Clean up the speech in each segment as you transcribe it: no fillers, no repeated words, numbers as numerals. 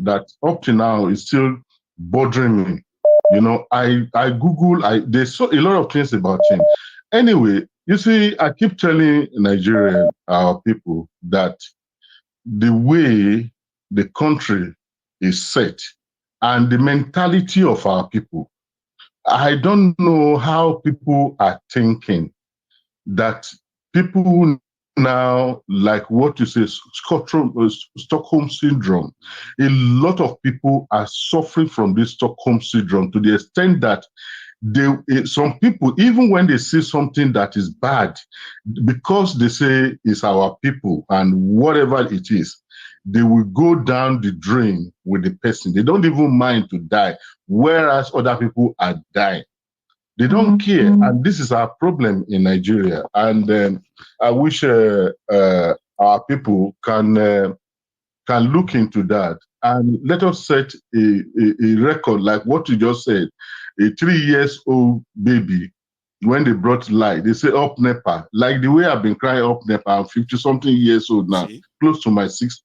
that up to now is still bothering me. You know, I Google, there's a lot of things about him. Anyway, you see, I keep telling Nigerian, our people, that the way the country is set and the mentality of our people, I don't know how people are thinking that people now, like what you say, Stockholm syndrome. A lot of people are suffering from this Stockholm syndrome to the extent that some people, even when they see something that is bad, because they say it's our people and whatever it is, they will go down the drain with the person. They don't even mind to die, whereas other people are dying. They don't care, and this is our problem in Nigeria. And I wish our people can look into that, and let us set a record like what you just said. A 3-year-old baby, when they brought light, they say up NEPA. Like the way I've been crying up NEPA. I'm 50-something years old now, close to my 60s.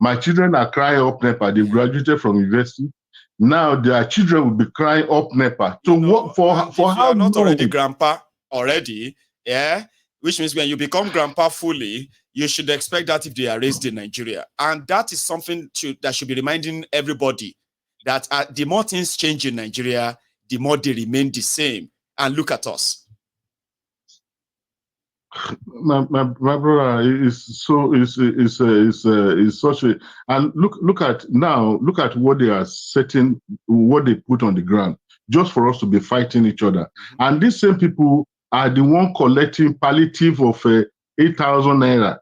My children are crying up NEPA. They graduated from university. Now their children will be crying up NEPA. So what for how long? If you are not already grandpa already, yeah, which means when you become grandpa fully, you should expect that if they are raised in Nigeria. And that is something that should be reminding everybody that the more things change in Nigeria, the more they remain the same. And look at us. My brother is such a, and look at what they are setting, what they put on the ground just for us to be fighting each other. And these same people are the one collecting palliative of 8,000 naira,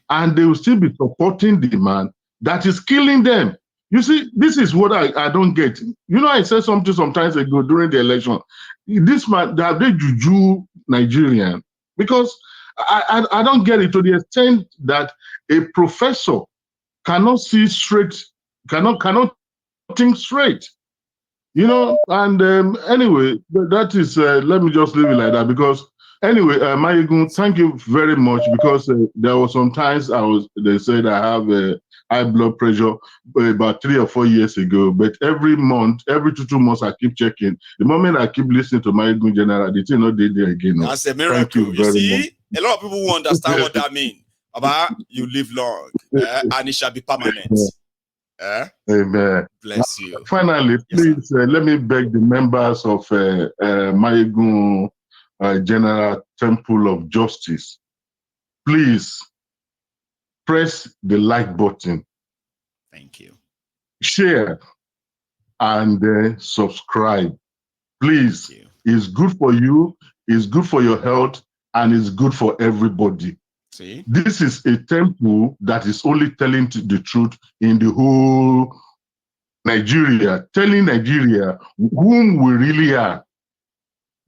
and they will still be supporting the man that is killing them. You see, this is what I don't get. You know, I said something sometimes ago during the election. This man, they juju Nigerian, because I don't get it to the extent that a professor cannot see straight, cannot think straight. You know, and anyway, that is, let me just leave it like that, because anyway, Mayegun, thank you very much, because there were some times they said I have high blood pressure about 3 or 4 years ago, but every month, every 2 months, I keep checking. The moment I keep listening to Mayegun General, the thing not there again. No. That's a miracle. Thank you very much. A lot of people who understand what that means. About you live long, and it shall be permanent. Amen. Bless you. Finally, please let me beg the members of Mayegun General Temple of Justice, please press the like button. Thank you. Share and subscribe. Please. It's good for you, it's good for your health, and it's good for everybody. See? This is a temple that is only telling the truth in the whole Nigeria, telling Nigeria whom we really are.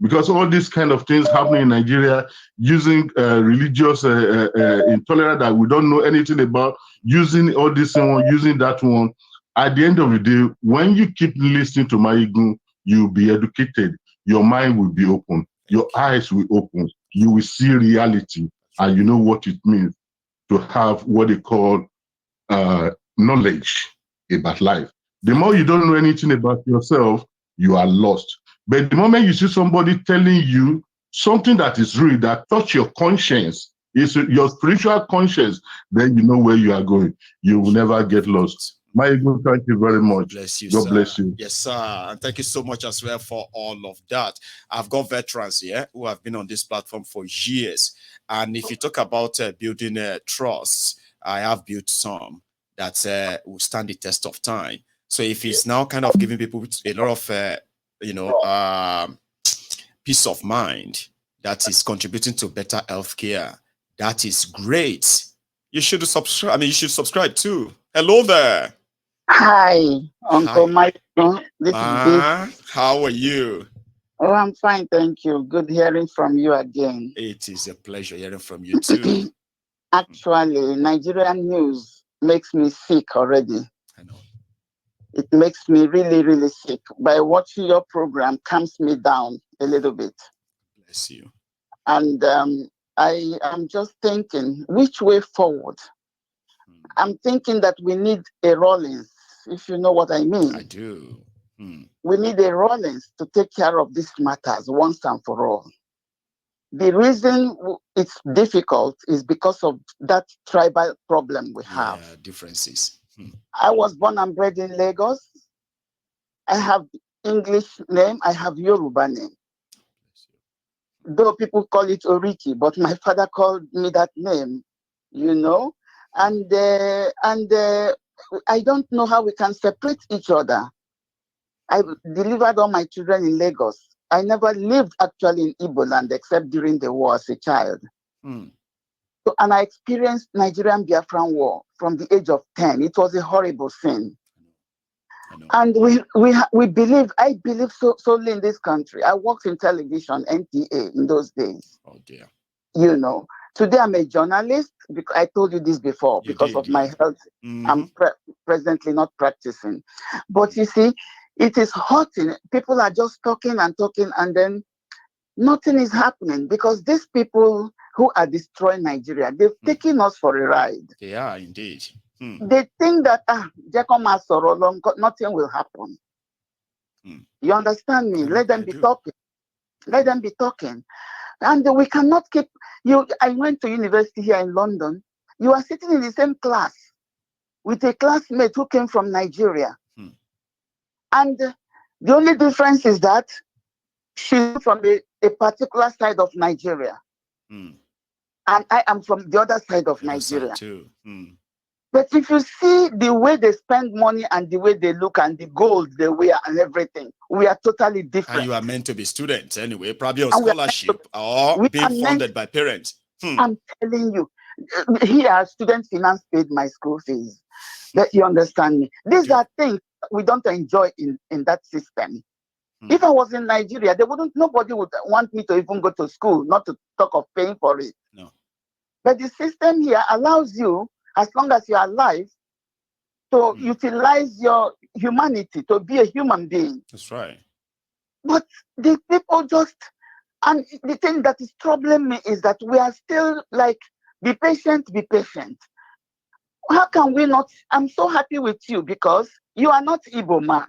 Because all these kind of things happening in Nigeria, using religious intolerance that we don't know anything about, using all this one, using that one. At the end of the day, when you keep listening to Mayegun, you'll be educated. Your mind will be open. Your eyes will open. You will see reality, and you know what it means to have what they call knowledge about life. The more you don't know anything about yourself, you are lost. But the moment you see somebody telling you something that is real, that touch your conscience, is your spiritual conscience, then you know where you are going. You will never get lost. Mayegun, thank you very much. Bless you, God sir. bless you. Yes, sir. And thank you so much as well for all of that. I've got veterans here who have been on this platform for years. And if you talk about building trusts, I have built some that will stand the test of time. So if it's now kind of giving people a lot of, peace of mind that is contributing to better healthcare, that is great. You should subscribe. I mean, you should subscribe too. Hello there. Hi, Uncle Mike. This is Dave. How are you? Oh, I'm fine, thank you. Good hearing from you again. It is a pleasure hearing from you too. Actually, Nigerian news makes me sick already. I know. It makes me really, really sick. By watching your program, calms me down a little bit. Bless you. And I am just thinking, which way forward? I'm thinking that we need a Rawlings if you know what I mean. I do. We need a Rawlings to take care of these matters once and for all. The reason it's difficult is because of that tribal problem we have. Yeah, differences. I was born and bred in Lagos. I have English name, I have Yoruba name. Though people call it Oriki, but my father called me that name, you know. And I don't know how we can separate each other. I delivered all my children in Lagos. I never lived actually in Igbo land except during the war as a child. So, and I experienced Nigerian Biafran war from the age of 10. It was a horrible thing. And we believe, I believe solely in this country. I worked in television, NTA in those days. Oh dear. You know, today I'm a journalist because I told you this before, because of my health. I'm presently not practicing. But you see, it is hurting. People are just talking and talking, and then nothing is happening because these people who are destroying Nigeria, they've taken us for a ride. They are indeed. They think that nothing will happen. You understand me? Let them be talking. Let them be talking. And we cannot keep you. I went to university here in London. You are sitting in the same class with a classmate who came from Nigeria. And the only difference is that she's from a particular side of Nigeria. And I am from the other side of Nigeria. Too. But if you see the way they spend money and the way they look and the gold they wear and everything, we are totally different. And you are meant to be students anyway, probably on scholarship or being funded by parents. I'm telling you, here student finance paid my school fees. That you understand me. These are things we don't enjoy in that system. If I was in Nigeria, nobody would want me to even go to school, not to talk of paying for it. No. But the system here allows you, as long as you're alive, to utilize your humanity, to be a human being. That's right. But the people just, and the thing that is troubling me is that we are still like, be patient, be patient. How can we not? I'm so happy with you because you are not Igbo man.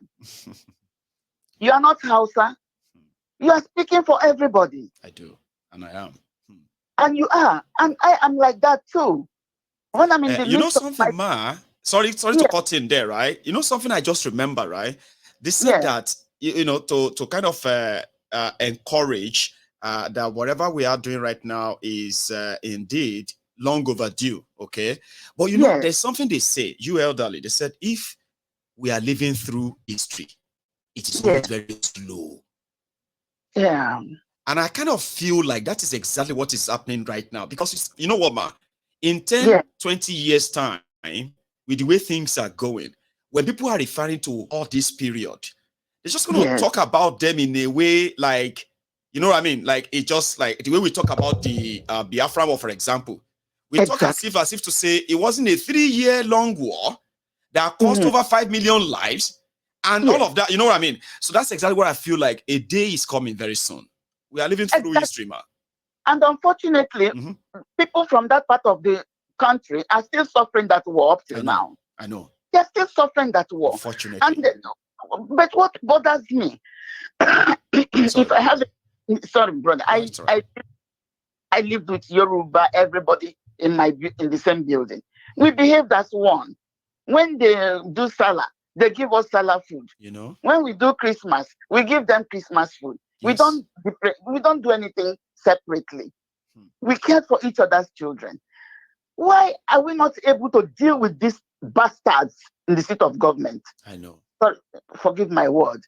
You are not Hausa. You are speaking for everybody. I do, and I am. And you are, and I am like that too. When I'm in the you know something, Ma? Sorry to cut in there, right? You know something I just remember, right? They said that to kind of encourage that whatever we are doing right now is indeed long overdue. Okay, but you know there's something they say. You elderly, they said if we are living through history, it is always very slow. Yeah. And I kind of feel like that is exactly what is happening right now. Because you know what, Ma? In 10, 20 years' time, with the way things are going, when people are referring to all this period, they're just going to talk about them in a way like, you know what I mean? Like, it just like the way we talk about the Biafra War, for example. We talk as if to say it wasn't a 3-year long war that cost over 5 million lives and all of that. You know what I mean? So that's exactly what I feel like a day is coming very soon. We are living through history, man. And unfortunately, people from that part of the country are still suffering that war up till now. I know. They're still suffering that war. Unfortunately. But what bothers me, if I have, sorry, brother, I lived with Yoruba, everybody in the same building. We behaved as one. When they do Salah, they give us Salah food. You know. When we do Christmas, we give them Christmas food. Yes. We don't do anything separately. We care for each other's children. Why are we not able to deal with these bastards in the seat of government? I know. Sorry, forgive my word.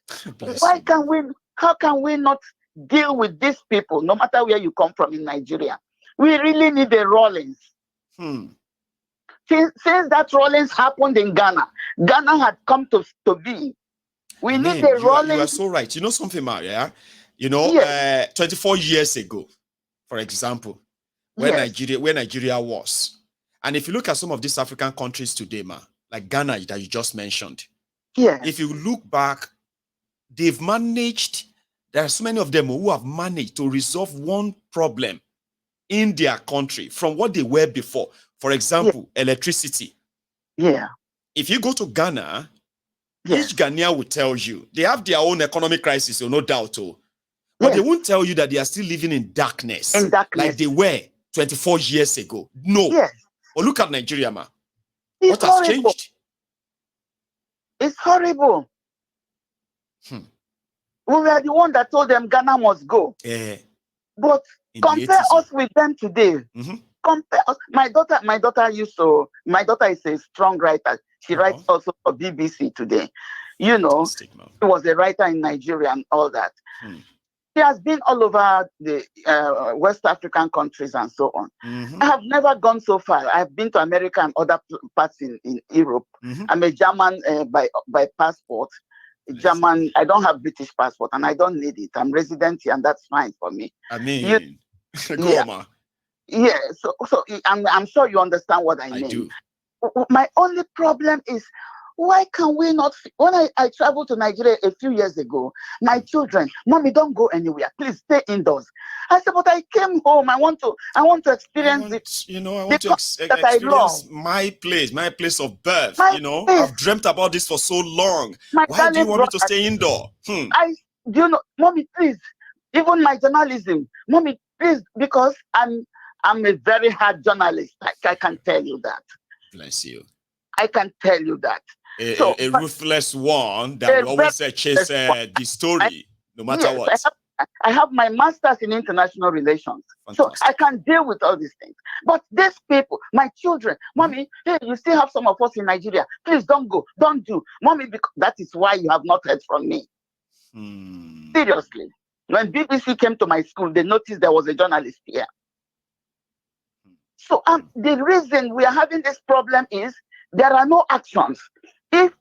How can we not deal with these people, no matter where you come from in Nigeria? We really need a Rawlings. Since that Rawlings happened in Ghana, Ghana had come to be. We need a Rawlings. You are so right. You know something, Maria? You know, 24 years ago, for example, where Nigeria was. And if you look at some of these African countries today, like Ghana that you just mentioned, if you look back, they've managed, there are so many of them who have managed to resolve one problem in their country from what they were before. For example, electricity. Yeah. If you go to Ghana, Each Ghanaian will tell you they have their own economic crisis, so no doubt. But they won't tell you that they are still living in darkness. Like they were 24 years ago. No. Yes. But look at Nigeria, man. What has changed? It's horrible. We were the one that told them Ghana must go. But compare us with them today. Compare us. My daughter is a strong writer. She writes also for BBC today. You know, she was a writer in Nigeria and all that. She has been all over the West African countries and so on. I have never gone so far. I have been to America and other parts in Europe. I'm a German by passport. German. I don't have British passport and I don't need it. I'm resident here and that's fine for me. I mean, yeah. So I'm sure you understand what I mean. I do. My only problem is, why can we not? When I traveled to Nigeria a few years ago, my children, Mommy, don't go anywhere. Please stay indoors. I said, but I came home. I want to experience it. You know, I want to experience my place of birth. I've dreamt about this for so long. Why do you want me to stay indoor? Mommy, please. Even my journalism, Mommy, please, because I'm a very hard journalist. I can tell you that. Bless you. I can tell you that. A ruthless one that will always chase the story, no matter what. I have my master's in international relations. Fantastic. So I can deal with all these things. But these people, my children, Mommy, hey, you still have some of us in Nigeria. Please don't go. Don't do. Mommy, because that is why you have not heard from me. Seriously. When BBC came to my school, they noticed there was a journalist here. So the reason we are having this problem is there are no actions. If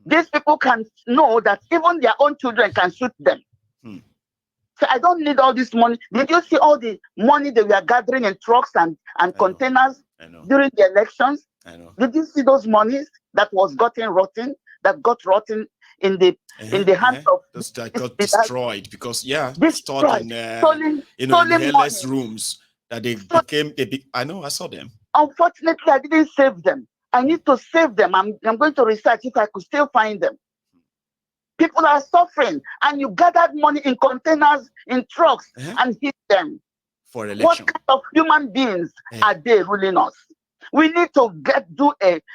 these people can know that even their own children can shoot them. So I don't need all this money. Did you see all the money they were gathering in trucks and containers during the elections? I know. Did you see those monies that got rotten in the hands of those that got destroyed because stored in airless rooms that they became I know, I saw them. Unfortunately, I didn't save them. I need to save them. I'm going to research if I could still find them. People are suffering, and you gathered money in containers, in trucks, and hid them. For election. What kind of human beings are they ruling us? We need to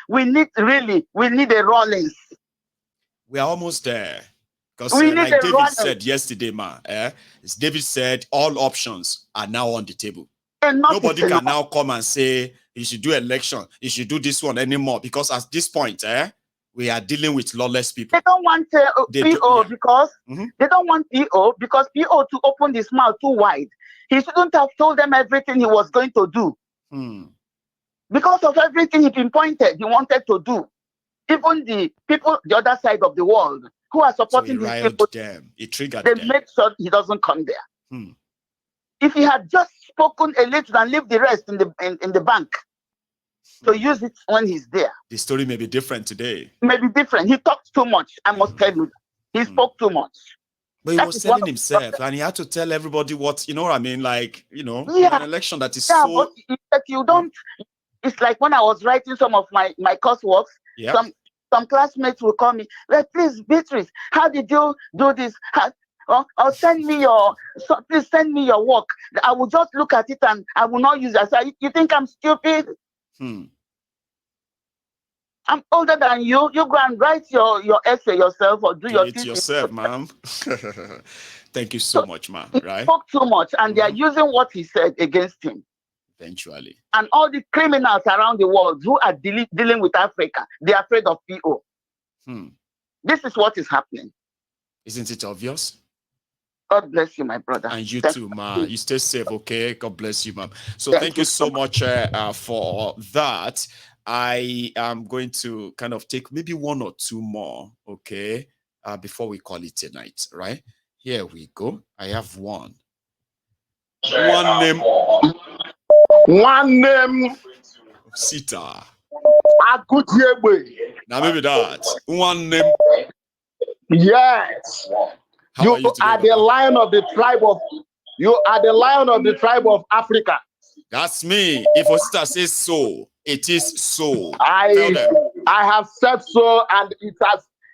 we need a Rawlings. We are almost there. Because like David said yesterday, David said all options are now on the table. Nobody can now come and say you should do election, you should do this one anymore. Because at this point, we are dealing with lawless people. They don't want PO because they don't want PO because PO to open his mouth too wide. He shouldn't have told them everything he was going to do. Because of everything he pinpointed, he wanted to do. Even the people, the other side of the world, who are supporting these people, he triggered they them. make sure he doesn't come there. If he had just spoken a little and leave the rest in the bank to use it when he's there, the story may be different today. Maybe different. He talked too much. I must tell you, he spoke too much. But he was telling himself, and he had to tell everybody what, you know what I mean? Like, in an election that is so... But you don't... It's like when I was writing some of my coursework, some classmates will call me, well, please, Beatrice, how did you do this? Or send me please send me your work. I will just look at it and I will not use it. I say, you think I'm stupid? I'm older than you. You go and write your essay yourself or do your thesis yourself, ma'am. Thank you so much, ma'am. Right? He spoke too much, and they are using what he said against him. Eventually. And all the criminals around the world who are dealing with Africa, they are afraid of PO. This is what is happening. Isn't it obvious? God bless you, my brother. And you too, ma. You stay safe, okay? God bless you, ma'am. So thank you so much for that. I am going to kind of take maybe one or two more, okay, before we call it a night, right? Here we go. I have one. One name. Sita. Now maybe that. One name. Yes. You are the lion of the tribe of. You are the lion of the tribe of Africa. That's me. If Osita says so, it is so. I have said so, and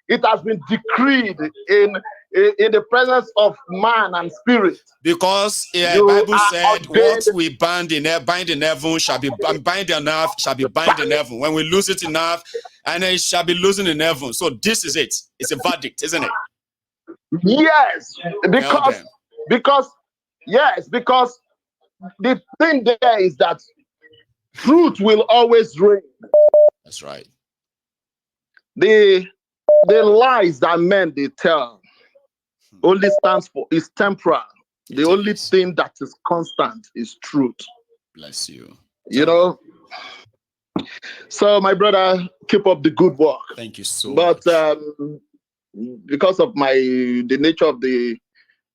it has been decreed in the presence of man and spirit. Because the Bible said, "What we bind in heaven shall be bind on earth, shall be bind in heaven. When we lose it in earth, and it shall be losing in heaven." So this is it. It's a verdict, isn't it? Yes, because the thing there is that truth will always reign. That's right. The lies that men they tell only stands for is temporal. The only thing that is constant is truth. Bless you. You know. So my brother, keep up the good work. Thank you so much. But because of the nature of the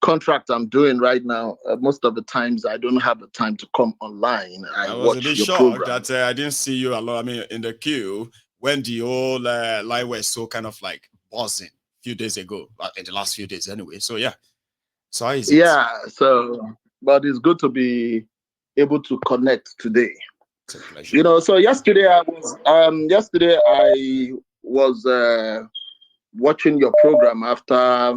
contract I'm doing right now, most of the times I don't have the time to come online. I was a bit shocked that I didn't see you alone. I mean, in the queue when the whole line was so kind of like buzzing a few days ago, in the last few days anyway. So yeah, so is it? Yeah. So, but it's good to be able to connect today. It's a pleasure. You know, so yesterday I was watching your program after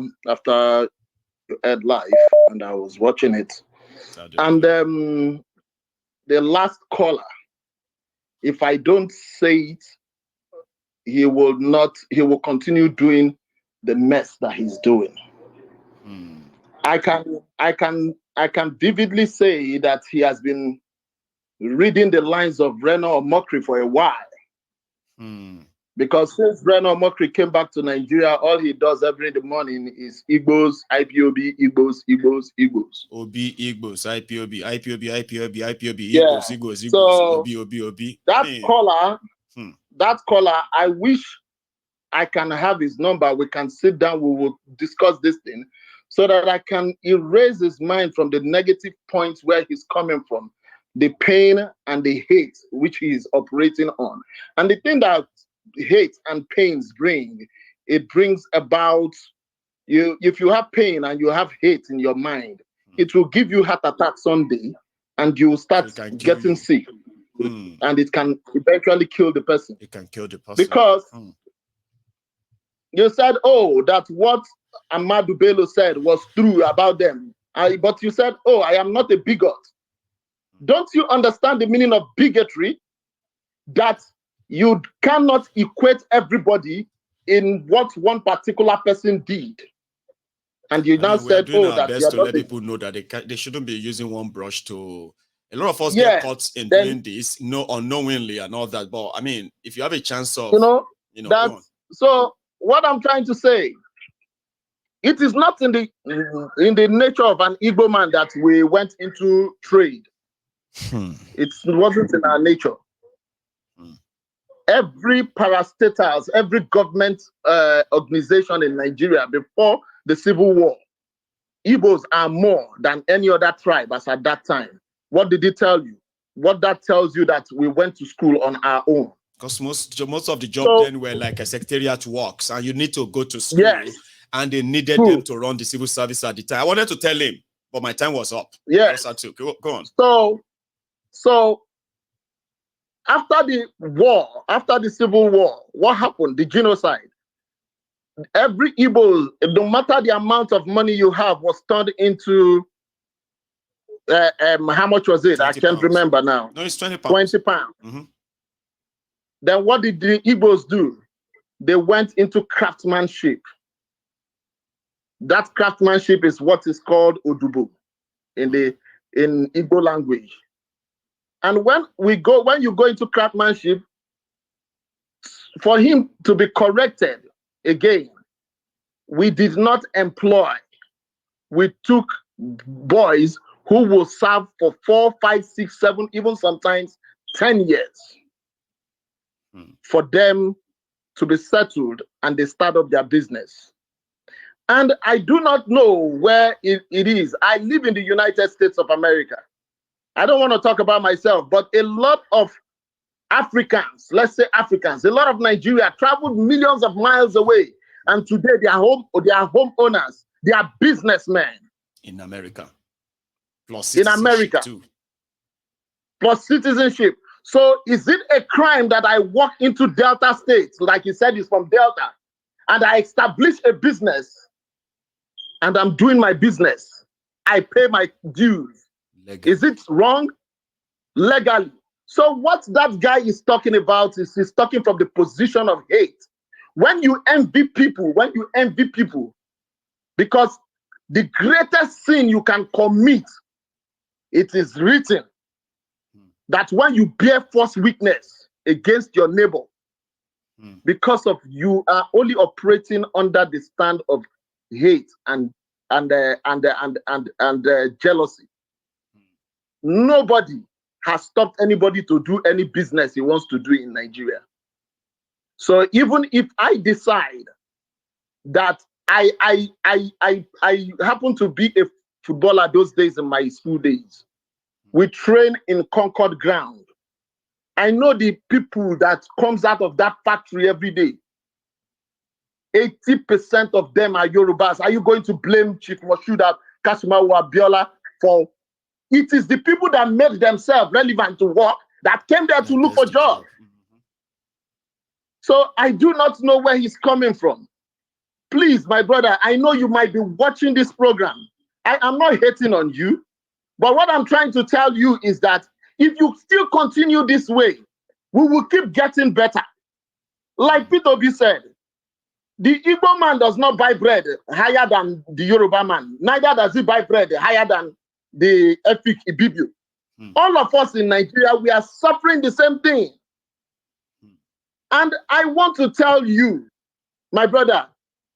you had live, and I was watching it. And the last caller, if I don't say it, he will continue doing the mess that he's doing. I can vividly say that he has been reading the lines of Reno Omokri for a while. Because since Reno Omokri came back to Nigeria, all he does every morning is Igbos, IPOB, Igbos, Igbos, Igbos. Obi, Igbos, IPOB, Yeah. Igbos, So Obi. That caller, I wish I can have his number. We can sit down, we will discuss this thing so that I can erase his mind from the negative points where he's coming from, the pain and the hate which he is operating on. And the thing that hate and pains bring, it brings about you. If you have pain and you have hate in your mind, it will give you heart attack someday, and you will start getting sick, and it can eventually kill the person. It can kill the person because you said, "Oh, that what Ahmadu Bello said was true about them," but you said, "Oh, I am not a bigot." Don't you understand the meaning of bigotry? That you cannot equate everybody in what one particular person did. And you now said, "Oh, that best to let people know that they shouldn't be using one brush to." A lot of us get caught in doing this, unknowingly and all that. But I mean, if you have a chance of, so what I'm trying to say, it is not in the nature of an Igbo man that we went into trade. It wasn't in our nature. Every parastatals, every government organization in Nigeria before the Civil War, Igbos are more than any other tribe as at that time. What did it tell you? What that tells you that we went to school on our own. Because most of the job then were like a secretariat works, and you need to go to school, and they needed them to run the civil service at the time. I wanted to tell him, but my time was up. Yes. Go on. So after the war, after the Civil War, what happened? The genocide. Every Igbo, no matter the amount of money you have, was turned into how much was it? I can't remember now. No, it's 20 pounds. 20 pounds. Then what did the Igbos do? They went into craftsmanship. That craftsmanship is what is called Odubo in Igbo language. And when you go into craftsmanship, for him to be corrected again, we did not employ. We took boys who will serve for 4, 5, 6, 7, even sometimes 10 years for them to be settled and they start up their business. And I do not know where it is. I live in the United States of America. I don't want to talk about myself, but a lot of Africans, let's say Africans, a lot of Nigeria traveled millions of miles away. And today they are homeowners, they are businessmen. In America. Plus citizenship too. Plus citizenship. So is it a crime that I walk into Delta State, like he said he's from Delta, and I establish a business and I'm doing my business, I pay my dues. Legally. Is it wrong? Legally. So what that guy is talking about is he's talking from the position of hate. When you envy people, because the greatest sin you can commit, it is written that when you bear false witness against your neighbor, because of you are only operating under the stand of hate and jealousy. Nobody has stopped anybody to do any business he wants to do in Nigeria. So even if I decide that I happen to be a footballer those days in my school days, we train in Concord ground. I know the people that comes out of that factory every day. 80% of them are Yorubas. Are you going to blame Chief Moshood Kasimawo Abiola for? It is the people that made themselves relevant to work that came there to look for jobs. So I do not know where he's coming from. Please, my brother, I know you might be watching this program. I am not hating on you, but what I'm trying to tell you is that if you still continue this way, we will keep getting better. Like Peter B said, the Igbo man does not buy bread higher than the Yoruba man. Neither does he buy bread higher than the Efik Ibibio. All of us in Nigeria, we are suffering the same thing. And I want to tell you, my brother,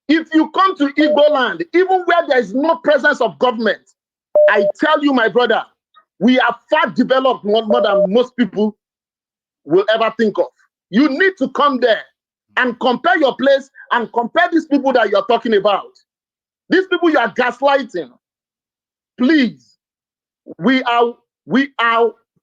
if you come to Igbo land, even where there is no presence of government, I tell you, my brother, we are far developed more than most people will ever think of. You need to come there and compare your place and compare these people that you're talking about. These people you are gaslighting. Please, we are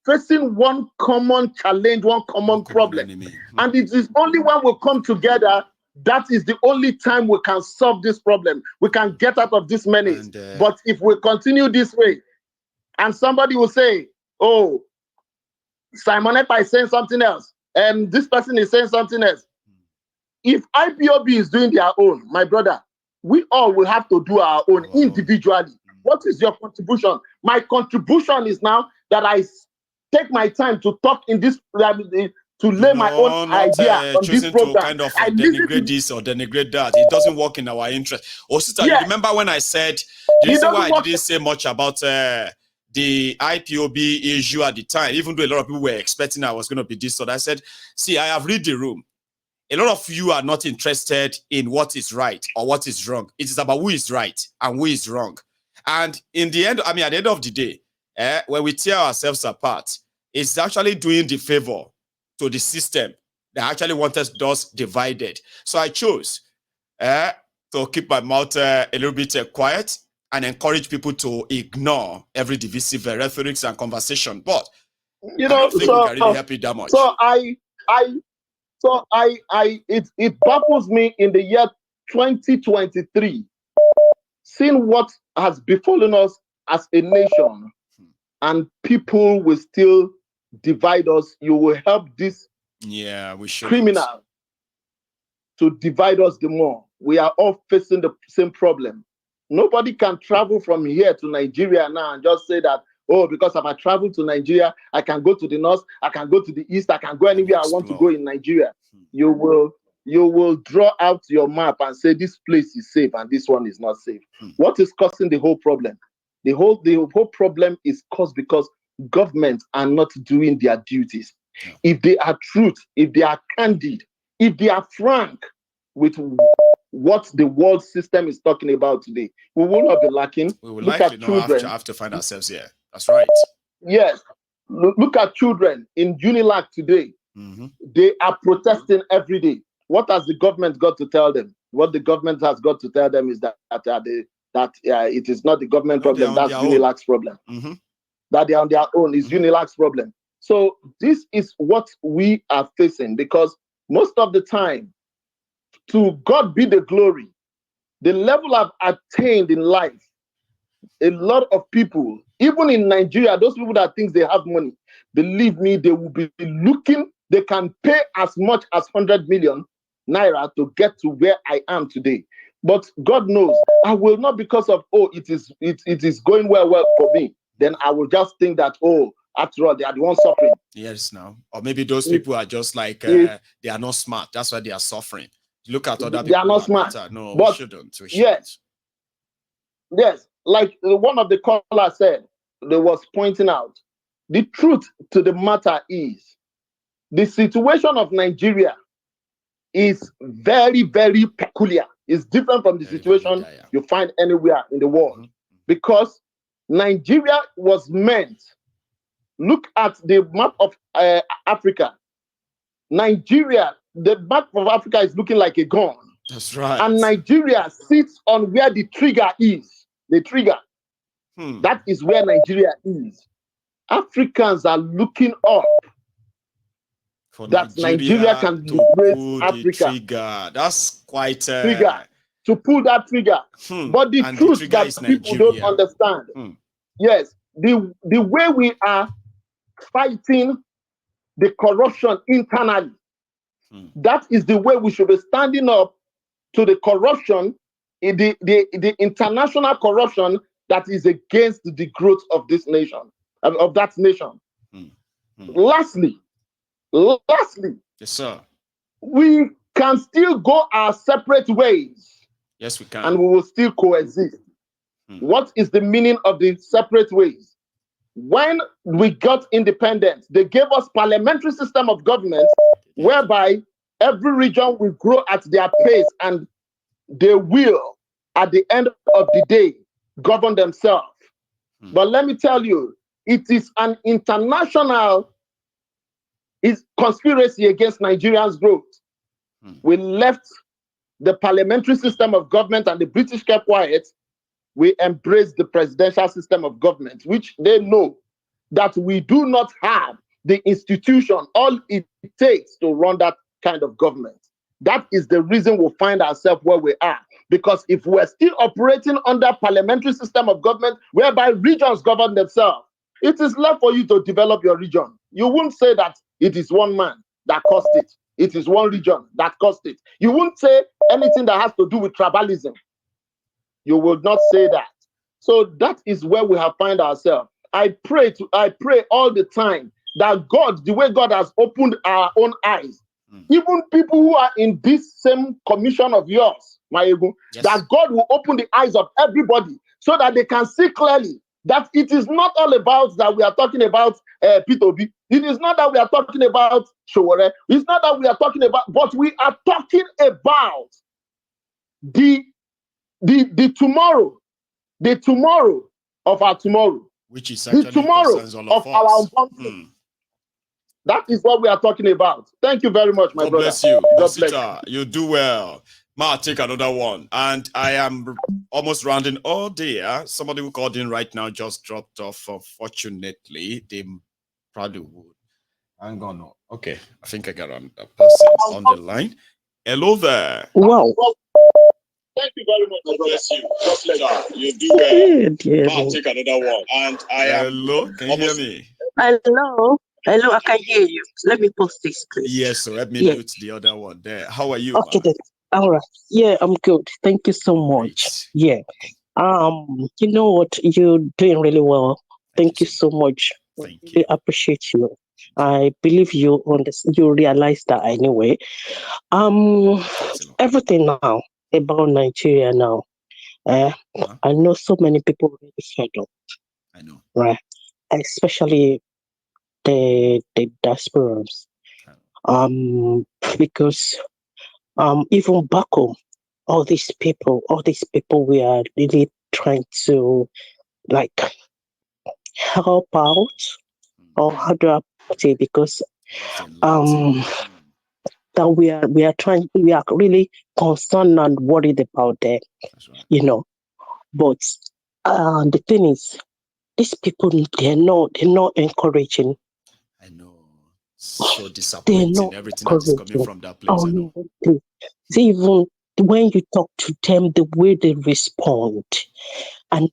facing one common challenge, one common problem. And it is only when we come together, that is the only time we can solve this problem. We can get out of this menace. But if we continue this way, and somebody will say, oh, Simon Ekpa is saying something else, and this person is saying something else. If IPOB is doing their own, my brother, we all will have to do our own individually. What is your contribution? My contribution is now that I take my time to talk in this, to lay my own idea on this program. To kind of denigrate this or denigrate that. It doesn't work in our interest. Oh, sister, you remember when I said, the reason why I didn't say much about the IPOB issue at the time, even though a lot of people were expecting I was going to be this, so I said, see, I have read the room. A lot of you are not interested in what is right or what is wrong. It is about who is right and who is wrong. And in the end, I mean, at the end of the day, when we tear ourselves apart, it's actually doing the favor to the system that actually wanted us divided. So I chose to keep my mouth a little bit quiet and encourage people to ignore every divisive rhetorics and conversation. But you know, I don't think we can really help it that much. So it baffles me in the year 2023, seeing what has befallen us as a nation, and people will still divide us. You will help this criminal to divide us the more. We are all facing the same problem. Nobody can travel from here to Nigeria now and just say that, oh, because if I travel to Nigeria, I can go to the north, I can go to the east, I can go anywhere I want to go in Nigeria. You will draw out your map and say this place is safe and this one is not safe. What is causing the whole problem? The whole problem is caused because governments are not doing their duties. If they are truth, if they are candid, if they are frank with what the world system is talking about today, we will not be lacking. We will likely not have to find ourselves here. That's right. Yes. Look at children in Unilag today. They are protesting every day. What has the government got to tell them? What the government has got to tell them is that it is not the government problem, that's Unilag's problem. That they are on their own is Unilag's problem. So this is what we are facing, because most of the time, to God be the glory, the level I've attained in life, a lot of people, even in Nigeria, those people that think they have money, believe me, they will be looking, they can pay as much as 100 million naira to get to where I am today. But God knows I will not, because of it is going well for me. Then I will just think that after all, they are the ones suffering. Yes, now. Or maybe those people are just like they are not smart. That's why they are suffering. Look at other people. They are not smart. Better. No, but we shouldn't. We shouldn't. Yes. Like one of the callers said, they was pointing out, the truth to the matter is the situation of Nigeria is very, very peculiar. It's different from the situation you find anywhere in the world, because Nigeria was meant. Look at the map of Africa. Nigeria, the map of Africa is looking like a gun. That's right. And Nigeria sits on where the trigger is. The trigger. That is where Nigeria is. Africans are looking up. For that Nigeria can liberate Africa. Trigger. That's quite trigger to pull that trigger. But the truth that people don't understand, yes, the way we are fighting the corruption internally, that is the way we should be standing up to the corruption, the international corruption that is against the growth of this nation, of that nation. Lastly, yes, sir, we can still go our separate ways. Yes, we can. And we will still coexist. What is the meaning of the separate ways? When we got independence, they gave us parliamentary system of government whereby every region will grow at their pace and they will, at the end of the day, govern themselves. But let me tell you, it is an international conspiracy against Nigerians' growth. We left the parliamentary system of government and the British kept quiet. We embraced the presidential system of government, which they know that we do not have the institution, all it takes to run that kind of government. That is the reason we find ourselves where we are. Because if we're still operating under parliamentary system of government, whereby regions govern themselves, it is left for you to develop your region. You wouldn't say that it is one man that caused it. It is one region that caused it. You wouldn't say anything that has to do with tribalism. You would not say that. So that is where we have found ourselves. I pray all the time that God, the way God has opened our own eyes, even people who are in this same commission of yours, Mayegu, that God will open the eyes of everybody so that they can see clearly that it is not all about that we are talking about P2B. It is not that we are talking about Showore. It's not that we are talking about, but we are talking about the tomorrow of our tomorrow, which is the tomorrow of our unborn. That is what we are talking about. Thank you very much, my brother. God bless you. God bless you. You do well. Ma, take another one. And I am almost rounding all day. Somebody who called in right now just dropped off. Unfortunately, they probably would. Hang on. No. Okay, I think I got a person on the line. Hello there. Wow. Thank you very much. God bless you. God bless you. You do well. Good, I'll take another one. And I am. Hello, can you hear me? Hello. Hello, I can hear you. Let me post this, please. Yes, so let me mute the other one there. How are you? Okay, then. All right. Yeah, I'm good. Thank you so much. Yeah. You know what? You're doing really well. Thank you so much. Thank you. I appreciate you. I believe you realize that anyway. Everything now about Nigeria now. I know so many people really fed up. I know. Right. Especially the diasporans. Because even back home, all these people we are really trying to like help out, or how do I put it? Because that we are really concerned and worried about them, right. But the thing is, these people, they're not encouraging. I know. So disappointing. Everything that is coming from that place. I know. See, even when you talk to them, the way they respond, and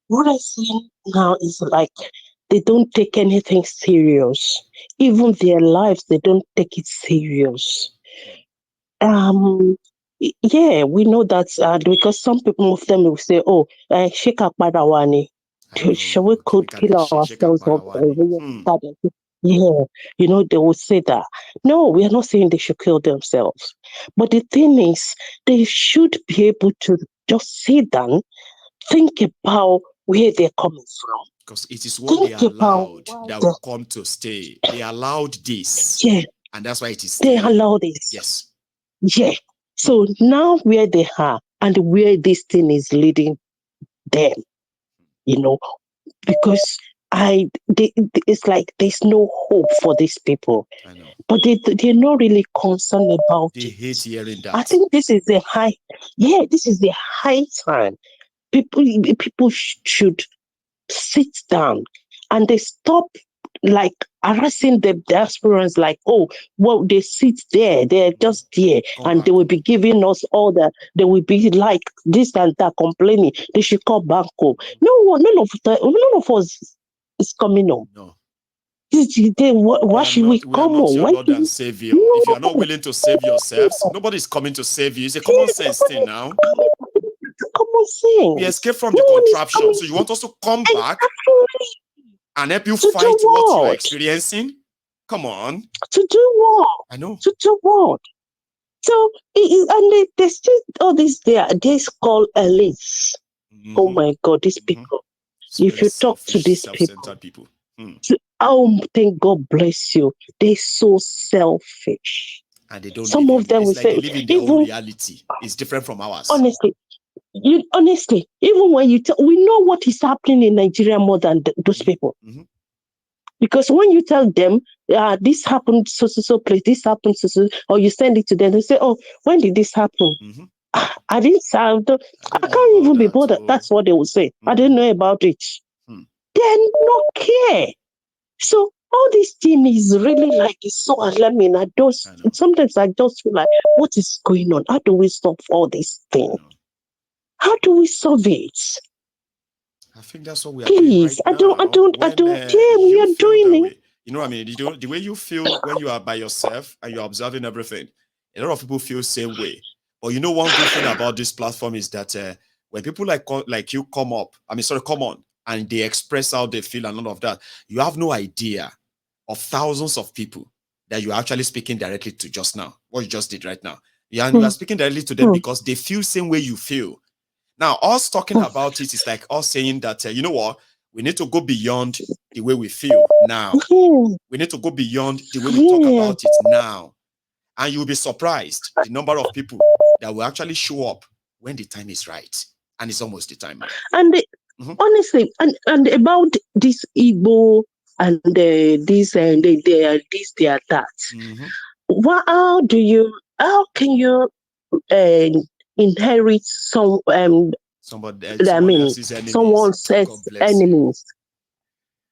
what I see now is like they don't take anything serious. Even their lives, they don't take it serious. Yeah, we know that because some people, most of them will say, "Oh, shake up Padawani." Shall we could kill ourselves off? Yeah, they will say that. No, we are not saying they should kill themselves. But the thing is, they should be able to just sit down, think about where they're coming from. Because it is what they allowed that will come to stay. They allowed this. Yeah. And that's why it is They staying. allowed this. Yes. Yeah. So now where they are and where this thing is leading them, because it's like there's no hope for these people. I know. But they're not really concerned about it. They hate hearing that. I think this is the high time. People should sit down and they stop like harassing the diasporans like, oh, well, they sit there, they're just there, and they will be giving us all that. They will be like this and that, complaining they should come back home. No, none of us is coming home. No. Why should we come home? Your Lord and Savior. No. If you are not willing to save yourselves, nobody's coming to save you. It's a common sense thing now. Common sense. We escaped from the contraption. So you want us to come back and help you fight what you are experiencing? Come on. To do what? I know. To do what? So, and there's still all these days called elites. Oh my God, these people. If you talk to these people. Thank God bless you. They're so selfish. And they don't Some of them will say, they live in their own reality. It's different from ours. Honestly, even when we know what is happening in Nigeria more than those people. Because when you tell them, this happened so place, this happened or you send it to them, they say, oh, when did this happen? I didn't sound. I can't even be bothered. That's what they will say. I didn't know about it. They not care. So all this thing is really like it's so alarming. Sometimes I just feel like, what is going on? How do we stop all this thing? How do we solve it? I think that's what we are doing right now. We are doing it. You know what I mean? The way you feel when you are by yourself and you're observing everything, a lot of people feel the same way. But you know, one good thing about this platform is that when people like you come on, and they express how they feel and all of that, you have no idea of thousands of people that you're actually speaking directly to just now, what you just did right now. Yeah, and you are speaking directly to them because they feel the same way you feel. Now, us talking about it is like us saying that, you know what, we need to go beyond the way we feel now. We need to go beyond the way we talk about it now. And you'll be surprised the number of people that will actually show up when the time is right. And it's almost the time. And honestly, and about this Igbo and this their that. How can you inherit someone else's enemies?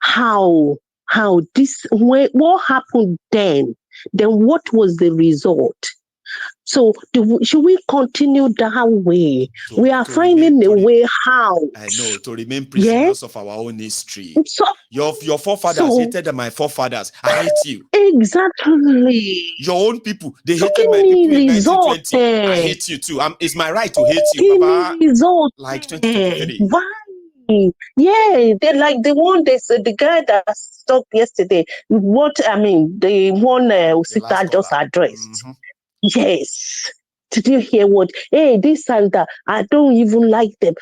How what happened then? Then what was the result? So should we continue that way? We are finding a way how. I know, to remain prisoners of our own history. So, your forefathers hated my forefathers. I hate you. Exactly. Your own people, they hated my people in 1920. I hate you too. It's my right to hate you, Papa. Like 2023. Why? Yeah, they're like the one they said, the guy that stopped yesterday. The one Sita just addressed. Yes. Did you hear what? Hey, this and that. I don't even like them.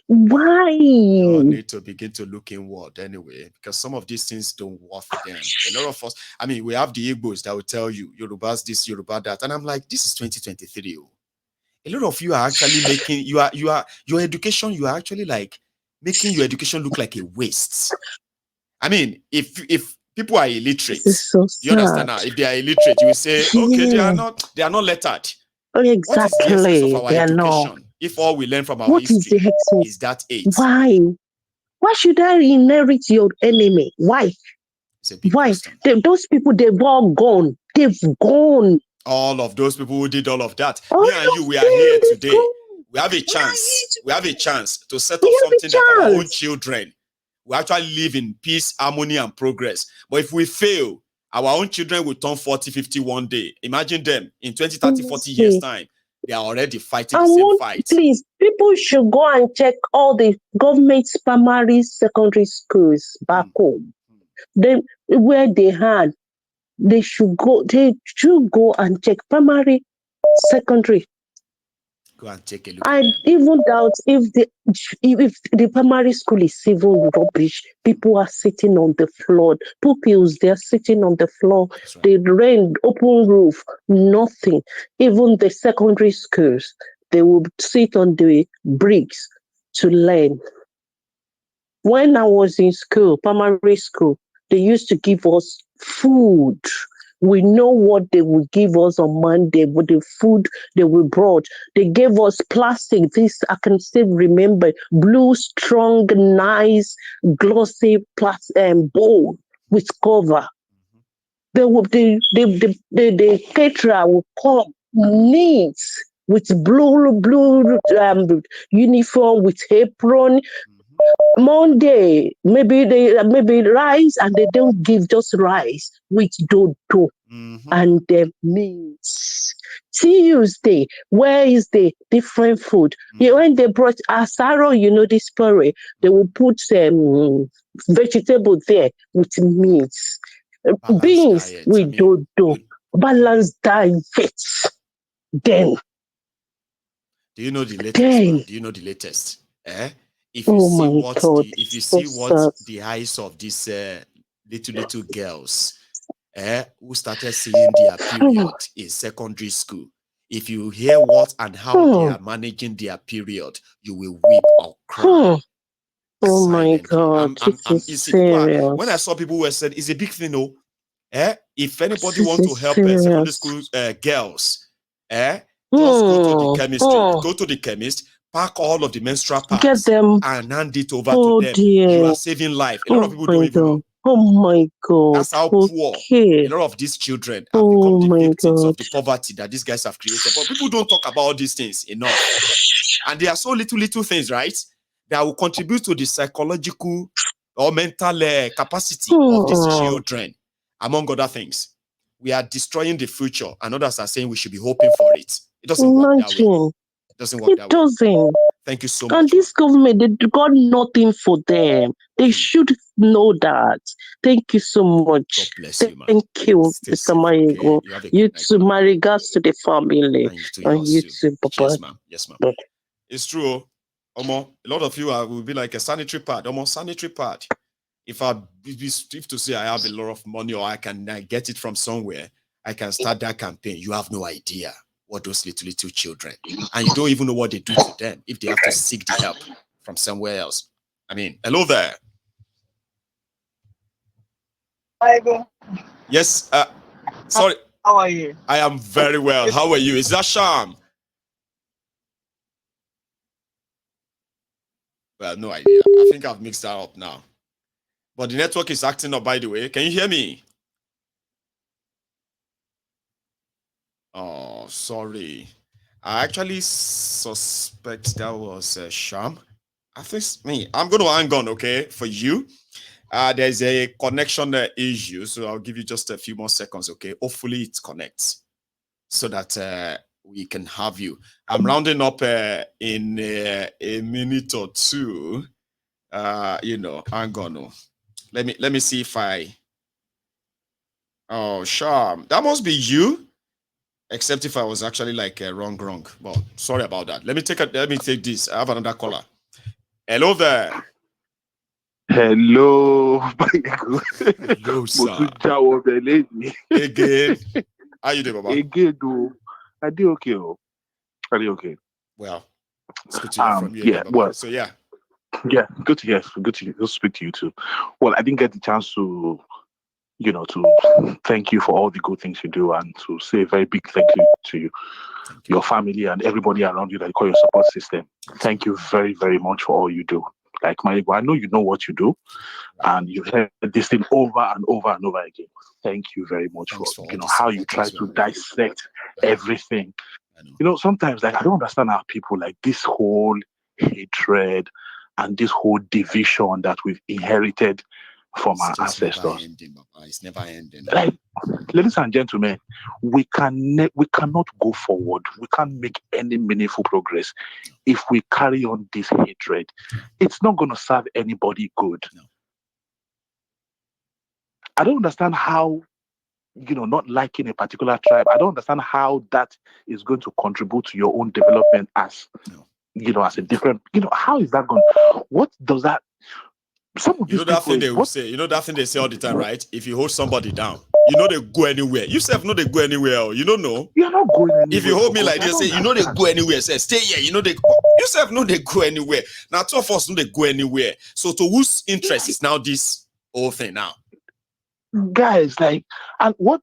Why? You need to begin to look inward anyway, because some of these things don't worth them. A lot of us, we have the Igbos that will tell you, Yorubas this, Yoruba that. And I'm like, this is 2023. A lot of you are actually making, your education, you are actually like making your education look like a waste. If people are illiterate, so you understand now? If they are illiterate, you will say, okay, they are not lettered. Exactly. What is the essence of our education? If all we learn from our history is that 8. Why should I inherit your enemy? Why? It's a big question. Those people, they've all gone. They've gone. All of those people who did all of that. Me and you, we are here today. We have a chance. We have a chance to set up something that our own children will actually live in peace, harmony, and progress. But if we fail, Our own children will turn 40, 50 one day. Imagine them in 20, 30, 40 years' time. They are already fighting the same fight. Please, people should go and check all the government primary, secondary schools back home. Then where they had, they should go and check primary, secondary. Go and take a look. I even doubt if the primary school is even rubbish. People are sitting on the floor. Pupils, they are sitting on the floor. Right. The rain, open roof, nothing. Even the secondary schools, they will sit on the bricks to learn. When I was in school, primary school, they used to give us food. We know what they would give us on Monday with the food they were brought. They gave us plastic. This I can still remember. Blue, strong, nice, glossy plastic bowl with cover. The caterer will come neat with blue uniform with apron. Monday, maybe rice, and they don't give just rice with dodo and meat. Tuesday, where is the different food? When they brought asaro, this puree, they will put vegetable there with meat. Beans diet. with dodo. Balanced diet. Then. Do you know the latest? Do you know the latest? If you see what the eyes of these little girls who started seeing their period in secondary school, if you hear what and how they are managing their period, you will weep or cry. Oh my God! When I saw people who were said it's a big thing, no. If anybody wants to help secondary school girls, just go to the chemistry, go to the chemist, pack all of the menstrual pads and hand it over to them. Dear. You are saving life. A lot of people don't even know. Oh my God. That's how poor a lot of these children have become the victims of the poverty that these guys have created. But people don't talk about these things enough. And there are so little things, right, that will contribute to the psychological or mental capacity of these children, among other things. We are destroying the future, and others are saying we should be hoping for it. It doesn't work that way. It doesn't work that way. Thank you so much. And this government, they got nothing for them. They should know that. Thank you so much. God bless you, man. Thank you, Mr. Marigo. Okay. You too, my regards to the family. And you too, Papa. Yes, ma'am. Yes, ma'am. It's true. A lot of you will be like a sanitary pad. Almost sanitary pad. If to say I have a lot of money or I can get it from somewhere, I can start that campaign. You have no idea what those little children, and you don't even know what they do to them if they have to seek the help from somewhere else. I mean, hello there. Hi. Yes. Sorry. How are you? I am very well. How are you? Is that Sham? Well, no idea. I think I've mixed that up now. But the network is acting up, by the way. Can you hear me? Oh, sorry. I actually suspect that was Sham. I think I'm going to hang on, okay, for you. There's a connection issue, so I'll give you just a few more seconds, okay? Hopefully it connects so that we can have you. I'm rounding up in a minute or two. Hang on. Let me see if I. Oh, Sham, that must be you. Except if I was actually like wrong. Well, sorry about that. Let me take this. I have another caller. Hello there. Hello. Hello, sir. Again. How you doing, Baba? Again, I do okay. I do okay. Well, it's good to hear from you. Yeah. Again, Baba. So yeah. Yeah, good to hear. Good to speak to you too. Well, I didn't get the chance to thank you for all the good things you do and to say a very big thank you to your family and everybody around you that you call your support system. Thank you very, very much for all you do. Like Marigo, I know you know what you do, and you've heard this thing over and over and over again. Thank you very much for how you try to dissect everything. Sometimes I don't understand how people like this whole hatred and this whole division that we've inherited from our ancestors. Never ending, Papa. It's never ending. Like, ladies and gentlemen, we cannot go forward. We can't make any meaningful progress if we carry on this hatred. It's not going to serve anybody good. No. I don't understand how, not liking a particular tribe, I don't understand how that is going to contribute to your own development as, as a different, how is that going? What does that? Some of these that thing they will say. That thing they say all the time, right? If you hold somebody down, they go anywhere. You self know they go anywhere. You don't know. You're not going anywhere. If you hold me like this, say they go anywhere. Say stay here. They. You self know they go anywhere. Now two of us know they go anywhere. So to whose interest is now this whole thing now? Guys, like, and what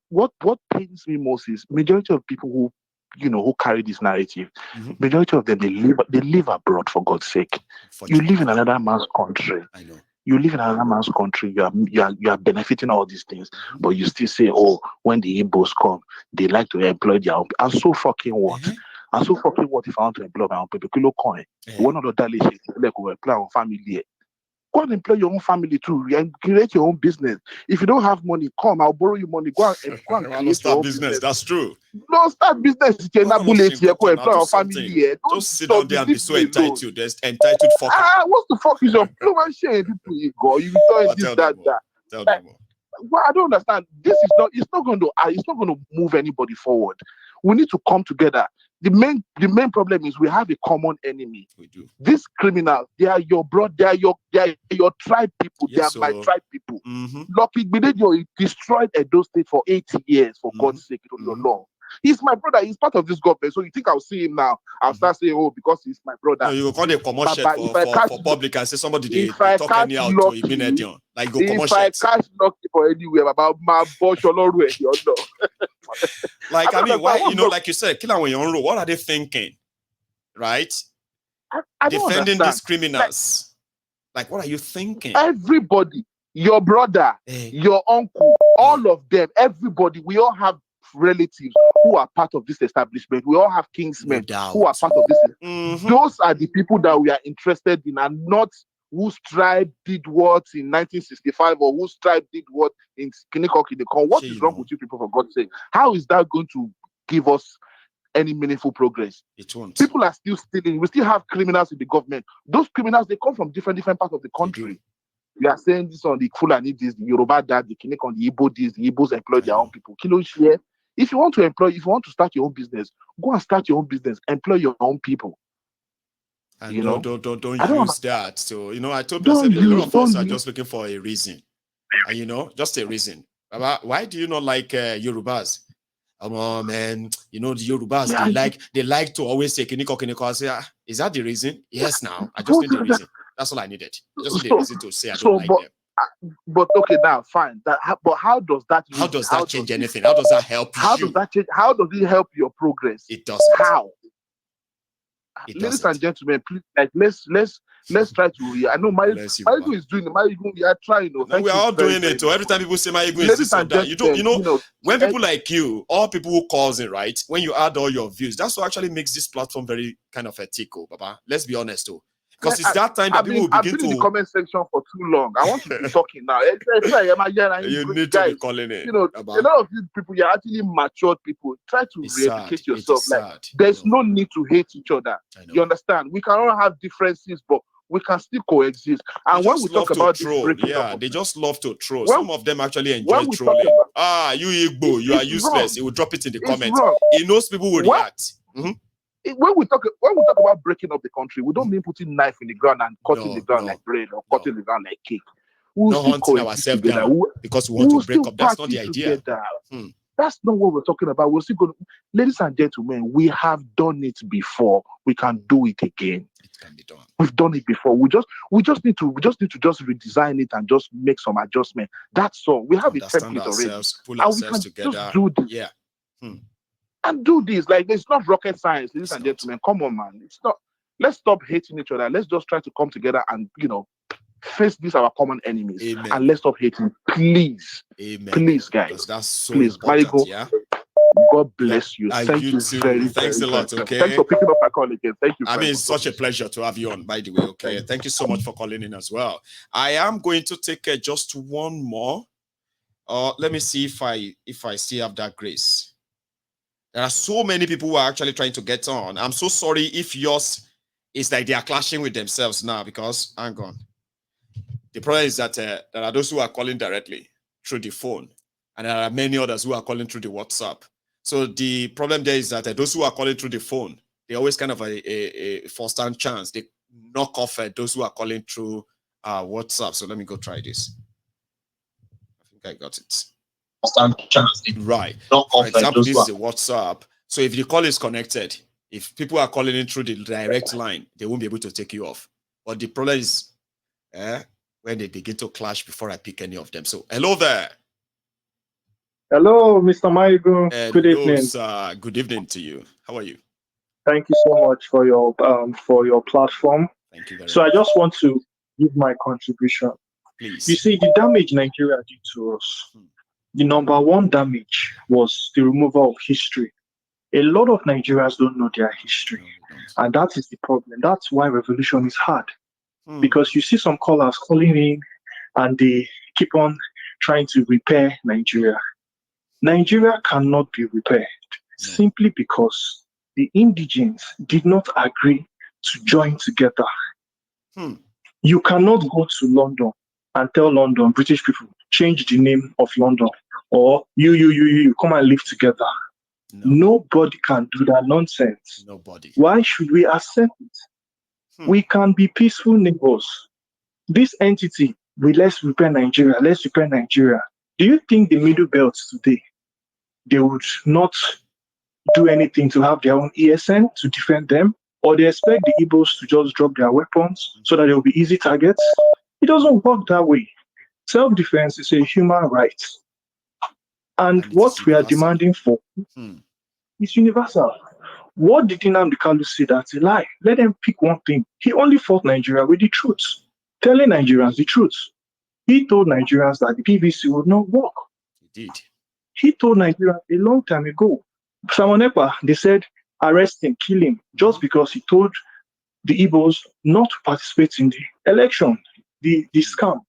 pains me most is majority of people who who carry this narrative, majority of them they live abroad, for God's sake. You live in another man's country. I know. You live in another man's country. You are benefiting all these things, but you still say, oh, when the Igbos come, they like to employ their own. And so fucking what? And so fucking what if I want to employ my own people? Kilo coin. One of the daily shit like we employ our family. Go and employ your own family too and create your own business. If you don't have money, come, I'll borrow you money. Go and create your own business. That's true. No, start business. Employ our family. Just sit down there and be so entitled. There's entitled fucker. What the fuck is your fluent share? People you go, you return this, that. Tell them more. Well, I don't understand. It's not going to move anybody forward. We need to come together. The main problem is we have a common enemy. We do. These criminals, they are your brother, they are your tribe people. Yes, they are my tribe people. Lucky you destroyed Edo State for 80 years, for God's sake, it was your law. He's my brother. He's part of this government. So you think I'll see him now? I'll start saying, oh, because he's my brother. No, you will call the commercial for public and say somebody they talk anyhow to Ibinedion. Like go commercial. If I catch lucky for anywhere about my boss, like I mean, why like you said, kill when you're on road. What are they thinking? Right? I defending these criminals. Like what are you thinking? Everybody, your brother, your uncle, all of them, everybody, we all have relatives who are part of this establishment. We all have kingsmen who are part of this. Those are the people that we are interested in, and not whose tribe did what in 1965 or whose tribe did what in Kinnikok. What is wrong with you people, for God's sake? How is that going to give us any meaningful progress? It won't. People are still stealing. We still have criminals in the government. Those criminals, they come from different parts of the country. We are saying this on the Fulani, this, the Yoruba, that, the Kinnikok, the Igbo, this, the Igbos employ their own people. Kilo share. If you want to start your own business, go and start your own business. Employ your own people. And don't use that. So I told you, I said, a lot of us are just looking for a reason. And just a reason. Why do you not like Yorubas? Oh man, the Yorubas they like to always say Kinnikok. I say, is that the reason? Yes, now I just need the reason. That's all I needed. Just need the reason to say I don't like them. But okay, now fine. But how does that? How does that change anything? How does that help you? How does that change? How does it help your progress? It doesn't. How? Ladies and gentlemen, please, let's try to. I know Maigu is doing it. Maigu, we are trying. No, we are all doing it. So every time people say Maigu is this or that, when people like you, all people who calls it, right? When you add all your views, that's what actually makes this platform very kind of ethical, Baba. Let's be honest, though. Because it's that time that people will begin to. I've been in the comment section for too long. I want to be talking now. You need to be calling it. A lot of these people, you're actually matured people. Try to re-educate yourself. There's no need to hate each other. You understand? We can all have differences, but we can still coexist. And when we talk about troll, they just love to troll. Some of them actually enjoy trolling. You Igbo, you are useless. He will drop it in the comments. He knows people will react. When we talk about breaking up the country, we don't mean putting knife in the ground and cutting the ground like bread or cutting the ground like cake. We'll not hunting ourselves down because we want to break up. That's not the idea. That's not what we're talking about. We're still going. Ladies and gentlemen, we have done it before. We can do it again. It can be done. We've done it before. We just need to redesign it and just make some adjustment. That's all. We have a template already. Pull ourselves together. Just do this. Yeah. And do this. Like, it's not rocket science, ladies and gentlemen. Come on, man. It's not. Let's stop hating each other. Let's just try to come together and, face these our common enemies. Amen. And let's stop hating. Please. Amen. Please, guys. That's so please, important. Marigo, Yeah. God bless you. Thank you too. very, Thanks very, a lot. very Okay. Thanks for picking up my call again. Thank you. I mean, it's such a pleasure to have you on, by the way. Okay. Thank you so much for calling in as well. I am going to take just one more. Let me see if I still have that grace. There are so many people who are actually trying to get on. I'm so sorry if yours is like they are clashing with themselves now, because hang on. The problem is that there are those who are calling directly through the phone, and there are many others who are calling through the WhatsApp. So the problem there is that those who are calling through the phone, they always kind of a first-hand chance. They knock off those who are calling through WhatsApp. So let me go try this. I think I got it. Right. For example, this is a WhatsApp. So if the call is connected, if people are calling in through the direct line, they won't be able to take you off. But the problem is when they begin to clash before I pick any of them. So hello there. Hello, Mr. Maigo. Good evening. Sir. Good evening to you. How are you? Thank you so much for your platform. Thank you very much. So I just want to give my contribution. Please. You see, the damage Nigeria did to us, the number one damage was the removal of history. A lot of Nigerians don't know their history, and that is the problem. That's why revolution is hard, because you see some callers calling in, and they keep on trying to repair Nigeria. Nigeria cannot be repaired simply because the indigents did not agree to join together. You cannot go to London and tell London, British people, change the name of London, or you come and live together. No. Nobody can do that nonsense. Nobody. Why should we accept it? We can be peaceful neighbors. This entity, let's repair Nigeria, let's repair Nigeria. Do you think the middle belts today, they would not do anything to have their own ESN to defend them? Or they expect the Igbos to just drop their weapons so that they'll be easy targets? It doesn't work that way. Self-defense is a human right. And what we are demanding for is universal. What did Nnamdi Kanu say? That's a lie. Let them pick one thing. He only fought Nigeria with the truth, telling Nigerians the truth. He told Nigerians that the PVC would not work. He did. He told Nigerians a long time ago. Simon Ekpa, they said, arrest him, kill him, just because he told the Igbos not to participate in the election, the scam.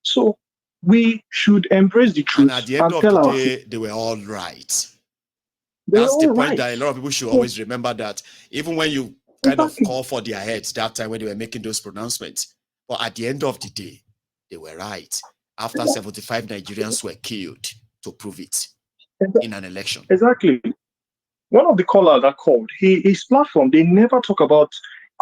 So we should embrace the truth and at the end of tell the our day, they were all right. They're That's all the point right. that a lot of people should always remember, that even when you kind of call for their heads that time when they were making those pronouncements, but at the end of the day, they were right. After 75 Nigerians were killed to prove it in an election. Exactly. One of the callers that called, his platform, they never talk about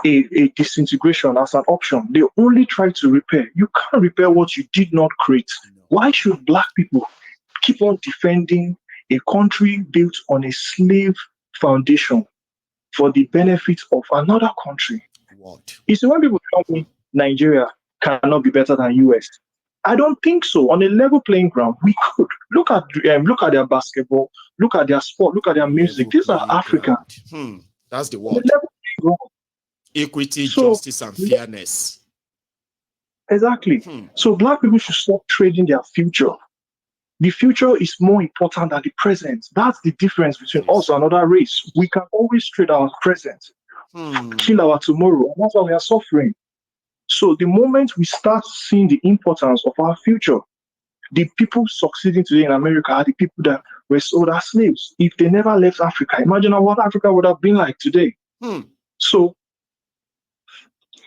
a disintegration as an option. They only try to repair. You can't repair what you did not create. Why should Black people keep on defending a country built on a slave foundation for the benefit of another country? What? You see, when people tell me Nigeria cannot be better than US, I don't think so. On a level playing ground, we could. Look at their basketball, look at their sport, look at their music. These are African. That's the word. Equity, justice, and fairness. Exactly. So Black people should stop trading their future. The future is more important than the present. That's the difference between us and another race. We can always trade our present, kill our tomorrow, and that's why we are suffering. So the moment we start seeing the importance of our future, the people succeeding today in America are the people that were sold as slaves. If they never left Africa, imagine what Africa would have been like today. So